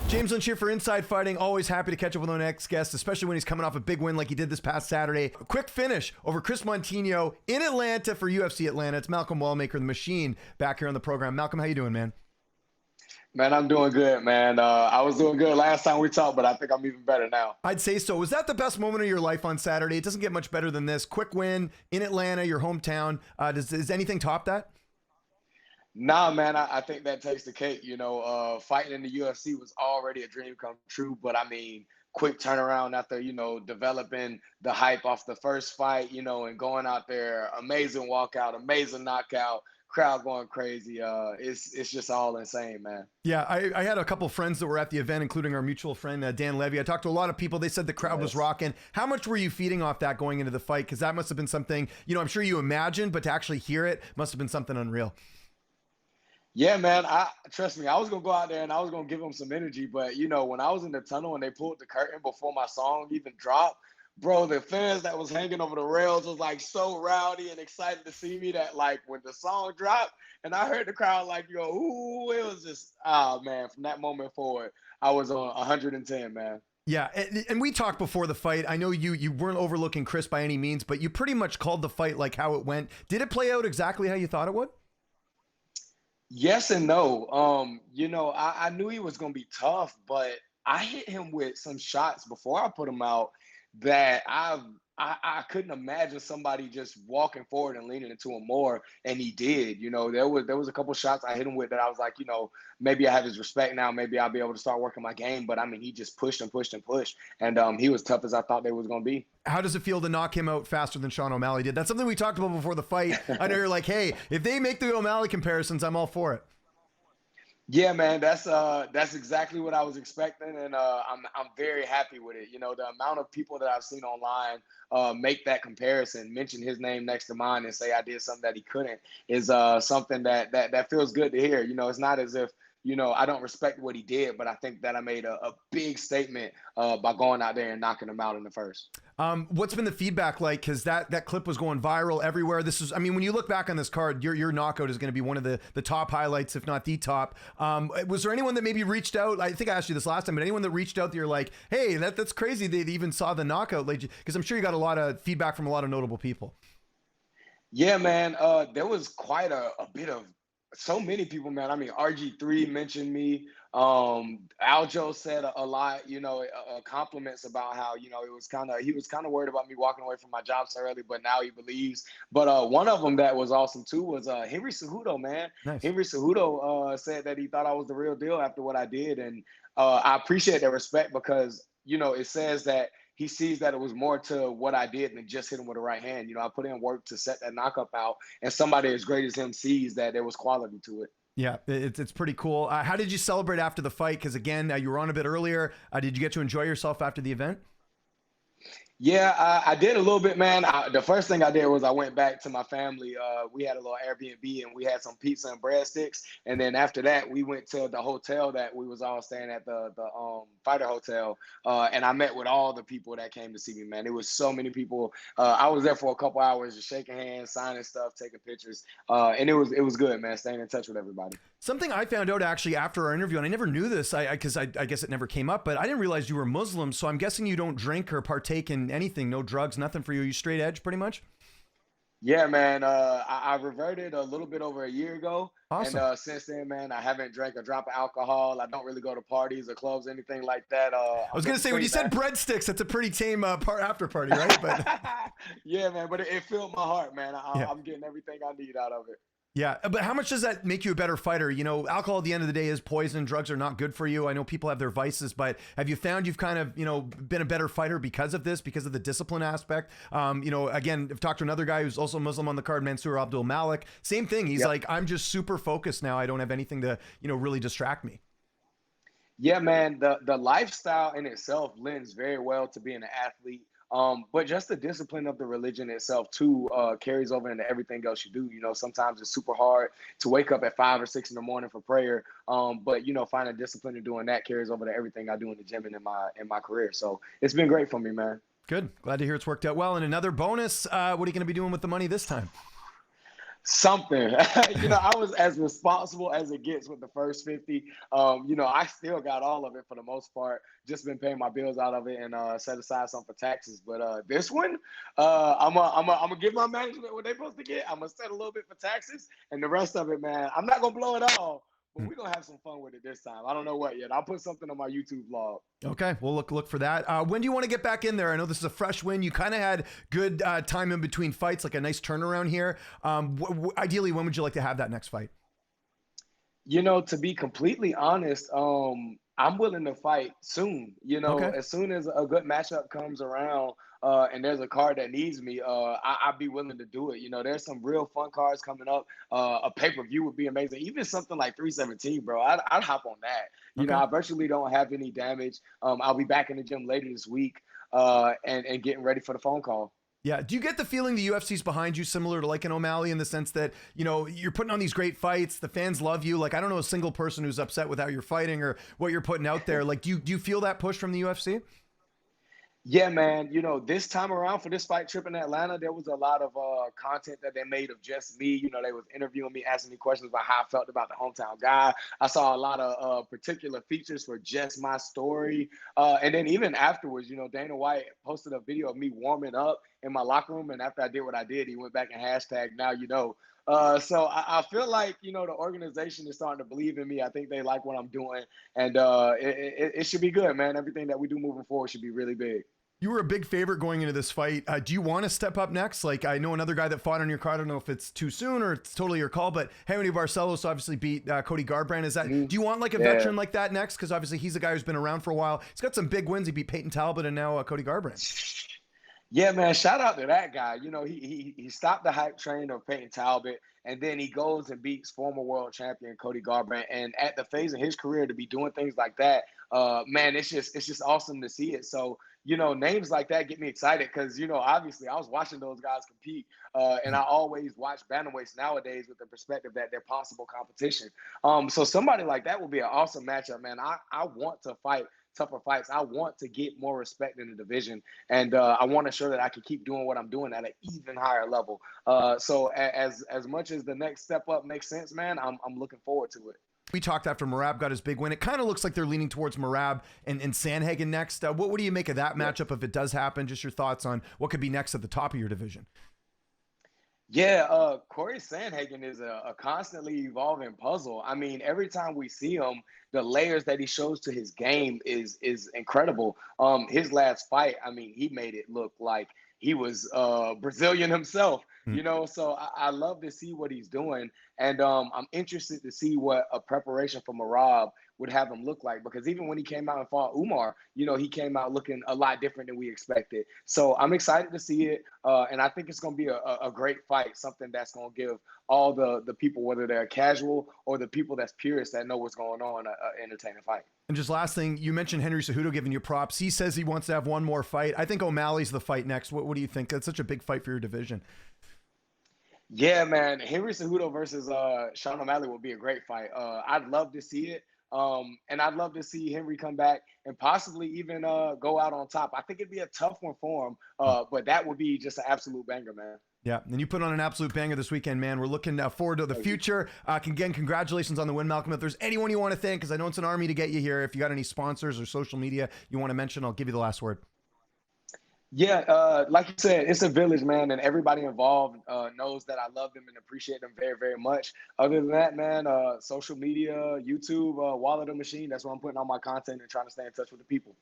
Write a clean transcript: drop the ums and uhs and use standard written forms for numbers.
James Lynch here for Inside Fighting. Always happy to catch up with our next guest, especially when he's coming off a big win like he did this past Saturday. A quick finish over Chris Montino in Atlanta for UFC Atlanta. It's Malcolm Wellmaker, the Machine, back here on the program. Malcolm, how you doing, man? Man, I'm doing good, man. I was doing good last time we talked, but I think I'm even better now. I'd say so. Was that the best moment of your life on Saturday? It doesn't get much better than this. Quick win in Atlanta, your hometown. Does anything top that? Nah, man, I think that takes the cake. Fighting in the UFC was already a dream come true, but I mean, quick turnaround after, developing the hype off the first fight, and going out there, amazing walkout, amazing knockout, crowd going crazy. It's just all insane, man. Yeah, I had a couple friends that were at the event, including our mutual friend, Dan Levy. I talked to a lot of people. They said the crowd was rocking. How much were you feeding off that going into the fight? Because that must have been something, I'm sure you imagined, but to actually hear it must have been something unreal. Yeah, man. Trust me, I was gonna go out there and I was gonna give them some energy, but when I was in the tunnel and they pulled the curtain before my song even dropped, bro, the fans that was hanging over the rails was like so rowdy and excited to see me that like when the song dropped and I heard the crowd like go, ooh, it was just man, from that moment forward, I was on 110, man. Yeah, and we talked before the fight. I know you weren't overlooking Chris by any means, but you pretty much called the fight like how it went. Did it play out exactly how you thought it would? Yes and no. I knew he was going to be tough, but I hit him with some shots before I put him out that I couldn't imagine somebody just walking forward and leaning into him more, and he did. There was a couple shots I hit him with that I was like, maybe I have his respect now. Maybe I'll be able to start working my game. But I mean, he just pushed and pushed and pushed, and he was tough as I thought they was going to be. How does it feel to knock him out faster than Sean O'Malley did? That's something we talked about before the fight. I know you're like, hey, if they make the O'Malley comparisons, I'm all for it. Yeah, man, that's exactly what I was expecting, and I'm very happy with it. The amount of people that I've seen online make that comparison, mention his name next to mine, and say I did something that he couldn't is something that feels good to hear. It's not as if I don't respect what he did, but I think that I made a big statement by going out there and knocking him out in the first. What's been the feedback like? Because that clip was going viral everywhere. When you look back on this card, your knockout is going to be one of the top highlights, if not the top. Was there anyone that maybe reached out? I think I asked you this last time, but anyone that reached out that you're like, hey, that's crazy. They even saw the knockout, because I'm sure you got a lot of feedback from a lot of notable people. Yeah, man. There was quite a bit of so many people, man. I mean, RG3 mentioned me. Aljo said a lot, compliments about how, he was kind of worried about me walking away from my job so early, but now he believes. But one of them that was awesome too was Henry Cejudo, man. Nice. Henry Cejudo said that he thought I was the real deal after what I did. And I appreciate that respect because, it says that he sees that it was more to what I did than just hit him with a right hand. I put in work to set that knockup out, and somebody as great as him sees that there was quality to it. Yeah, it's pretty cool. How did you celebrate after the fight? Because again, you were on a bit earlier. Did you get to enjoy yourself after the event? Yeah, I did a little bit, man. The first thing I did was I went back to my family. We had a little Airbnb and we had some pizza and breadsticks. And then after that, we went to the hotel that we was all staying at, the fighter hotel. And I met with all the people that came to see me, man. It was so many people. I was there for a couple hours, just shaking hands, signing stuff, taking pictures. And it was good, man, staying in touch with everybody. Something I found out actually after our interview, and I never knew this because I guess it never came up, but I didn't realize you were Muslim. So I'm guessing you don't drink or partake in anything, no drugs, nothing for you. You straight edge pretty much? Yeah, man. I reverted a little bit over a year ago. Awesome. And since then, man, I haven't drank a drop of alcohol. I don't really go to parties or clubs, anything like that. I was going to say, when you said breadsticks, that's a pretty tame after party, right? But yeah, man, but it filled my heart, man. I'm getting everything I need out of it. Yeah, but how much does that make you a better fighter? Alcohol at the end of the day is poison. Drugs are not good for you. I know people have their vices, but have you found you've kind of, been a better fighter because of this, because of the discipline aspect? Again, I've talked to another guy who's also Muslim on the card, Mansour Abdul Malik. Same thing. He's like, I'm just super focused now. I don't have anything to, really distract me. Yeah, man, the lifestyle in itself lends very well to being an athlete. But just the discipline of the religion itself too carries over into everything else you do. Sometimes it's super hard to wake up at 5 or 6 in the morning for prayer. But finding discipline and doing that carries over to everything I do in the gym and in my career. So it's been great for me, man. Good. Glad to hear it's worked out well. And another bonus, what are you going to be doing with the money this time? Something. I was as responsible as it gets with the first 50. I still got all of it for the most part. Just been paying my bills out of it and set aside some for taxes. But this one, I'm gonna give my management what they're supposed to get. I'm gonna set a little bit for taxes, and the rest of it, man, I'm not gonna blow it all. But we're gonna have some fun with it this time. I don't know what yet. I'll put something on my YouTube vlog. Okay, we'll look for that. When do you want to get back in there? I know this is a fresh win. You kind of had good time in between fights, like a nice turnaround here. Ideally, when would you like to have that next fight? To be completely honest, I'm willing to fight soon. Okay. As soon as a good matchup comes around, and there's a card that needs me, I'd be willing to do it. There's some real fun cards coming up. A pay-per-view would be amazing. Even something like 317, bro. I'd hop on that. Okay. I virtually don't have any damage. I'll be back in the gym later this week, and getting ready for the phone call. Yeah. Do you get the feeling the UFC's behind you, similar to like an O'Malley, in the sense that, you're putting on these great fights, the fans love you? Like, I don't know a single person who's upset with how you're fighting or what you're putting out there. Like, do you feel that push from the UFC? Yeah, man. This time around for this fight trip in Atlanta, there was a lot of content that they made of just me. They was interviewing me, asking me questions about how I felt about the hometown guy. I saw a lot of particular features for just my story. And then even afterwards, Dana White posted a video of me warming up in my locker room. And after I did what I did, he went back and hashtag now you know. So I feel like, the organization is starting to believe in me. I think they like what I'm doing. And it should be good, man. Everything that we do moving forward should be really big. You were a big favorite going into this fight. Do you want to step up next? Like, I know another guy that fought on your card. I don't know if it's too soon or it's totally your call, but Raoni Barcelos obviously beat Cody Garbrandt. Is that, do you want like a veteran like that next? Because obviously he's a guy who's been around for a while. He's got some big wins. He beat Peyton Talbot and now Cody Garbrandt. Yeah, man. Shout out to that guy. He stopped the hype train of Peyton Talbot, and then he goes and beats former world champion Cody Garbrandt. And at the phase of his career to be doing things like that, man, it's just awesome to see it. So, names like that get me excited because, obviously I was watching those guys compete, and I always watch bantamweights nowadays with the perspective that they're possible competition. So somebody like that will be an awesome matchup, man. I want to fight tougher fights. I want to get more respect in the division, and I want to show that I can keep doing what I'm doing at an even higher level. So as much as the next step up makes sense, man, I'm looking forward to it. We talked after Merab got his big win. It kind of looks like they're leaning towards Merab and Sandhagen next. What do you make of that matchup if it does happen? Just your thoughts on what could be next at the top of your division. Yeah, Cory Sandhagen is a constantly evolving puzzle. I mean, every time we see him, the layers that he shows to his game is incredible. His last fight, I mean, he made it look like he was Brazilian himself, So I love to see what he's doing, and I'm interested to see what a preparation for Merab would have him look like, because even when he came out and fought Umar, he came out looking a lot different than we expected. So I'm excited to see it, and I think it's going to be a great fight, something that's going to give all the people, whether they're casual or the people that's purists that know what's going on, an entertaining fight. And just last thing, you mentioned Henry Cejudo giving you props. He says he wants to have one more fight. I think O'Malley's the fight next. What do you think? That's such a big fight for your division. Yeah, man. Henry Cejudo versus Sean O'Malley would be a great fight. I'd love to see it. And I'd love to see Henry come back and possibly even go out on top. I think it'd be a tough one for him, but that would be just an absolute banger, man. Yeah, and you put on an absolute banger this weekend, man. We're looking forward to the future. Again, congratulations on the win, Malcolm. If there's anyone you want to thank, because I know it's an army to get you here, if you got any sponsors or social media you want to mention, I'll give you the last word. Yeah, like you said, it's a village, man, and everybody involved knows that I love them and appreciate them very, very much. Other than that, man, social media, YouTube, Wallet of Machine, that's where I'm putting all my content and trying to stay in touch with the people.